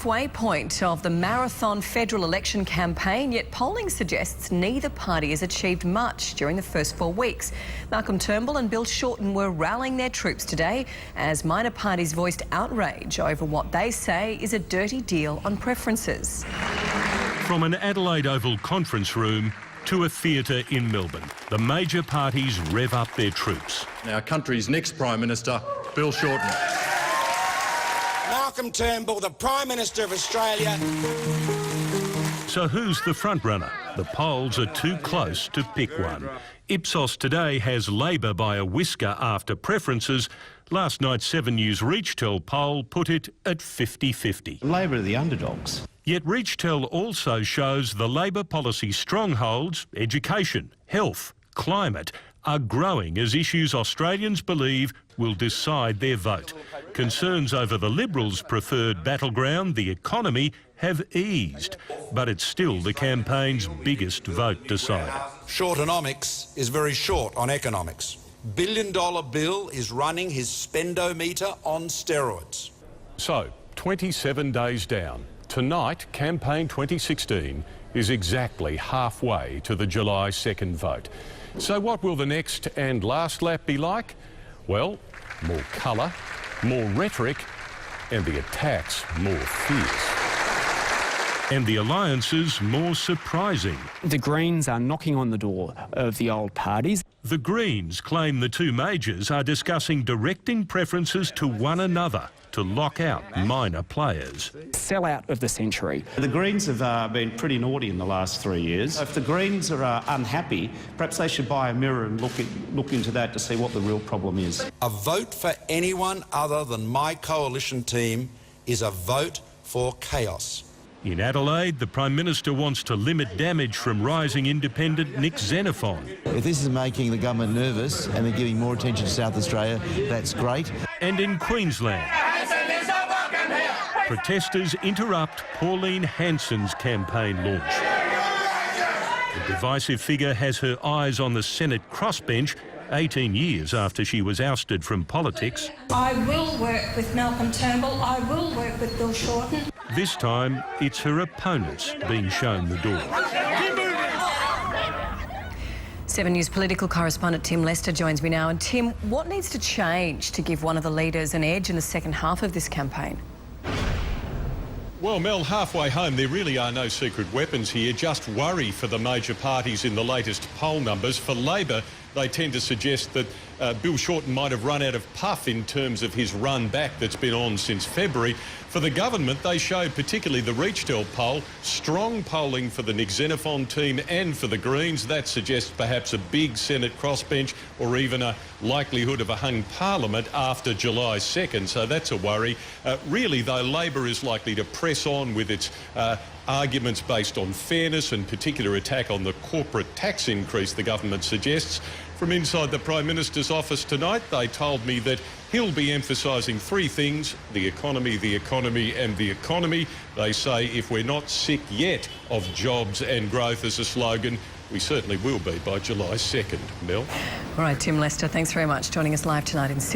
halfway point of the marathon federal election campaign, yet polling suggests neither party has achieved much during the first 4 weeks. Malcolm Turnbull and Bill Shorten were rallying their troops today as minor parties voiced outrage over what they say is a dirty deal on preferences. From an Adelaide Oval conference room to a theatre in Melbourne, the major parties rev up their troops. Our country's next Prime Minister, Bill Shorten. Malcolm Turnbull, the Prime Minister of Australia. So who's the front runner? The polls are too close to pick one. Ipsos today has Labor by a whisker after preferences. Last night's 7 News ReachTel poll put it at 50-50. Labor are the underdogs. Yet ReachTel also shows the Labor policy strongholds, education, health, climate, are growing as issues Australians believe will decide their vote. Concerns over the Liberals' preferred battleground, the economy, have eased, but it's still the campaign's biggest vote decider. Shortonomics is very short on economics. Billion-dollar Bill is running his spendometer on steroids. So, 27 days down. Tonight, Campaign 2016 is exactly halfway to the July 2nd vote. So what will the next and last lap be like? Well, more colour, more rhetoric, and the attacks more fierce. And the alliances more surprising. The Greens are knocking on the door of the old parties. The Greens claim the two majors are discussing directing preferences to one another to lock out minor players. Sellout of the century. The Greens have been pretty naughty in the last 3 years. If the Greens are unhappy, perhaps they should buy a mirror and look into that to see what the real problem is. A vote for anyone other than my coalition team is a vote for chaos. In Adelaide, the Prime Minister wants to limit damage from rising independent Nick Xenophon. If this is making the government nervous and they're giving more attention to South Australia, that's great. And in Queensland, protesters interrupt Pauline Hanson's campaign launch. The divisive figure has her eyes on the Senate crossbench 18 years after she was ousted from politics. I will work with Malcolm Turnbull. I will work with Bill Shorten. This time, it's her opponents being shown the door. 7 News political correspondent Tim Lester joins me now. And Tim, what needs to change to give one of the leaders an edge in the second half of this campaign? Well, Mel, halfway home, there really are no secret weapons here, just worry for the major parties in the latest poll numbers. For Labor, they tend to suggest that Bill Shorten might have run out of puff in terms of his run back that's been on since February. For the government, they showed, particularly the ReachTel poll, strong polling for the Nick Xenophon team and for the Greens. That suggests perhaps a big Senate crossbench or even a likelihood of a hung parliament after July 2nd. So that's a worry. Really, though, Labor is likely to press on with its arguments based on fairness and particular attack on the corporate tax increase the government suggests. From inside the Prime Minister's office tonight, they told me that he'll be emphasising three things: the economy, and the economy. They say if we're not sick yet of jobs and growth as a slogan, we certainly will be by July 2nd. Mel? All right, Tim Lester, thanks very much joining us live tonight in Sydney.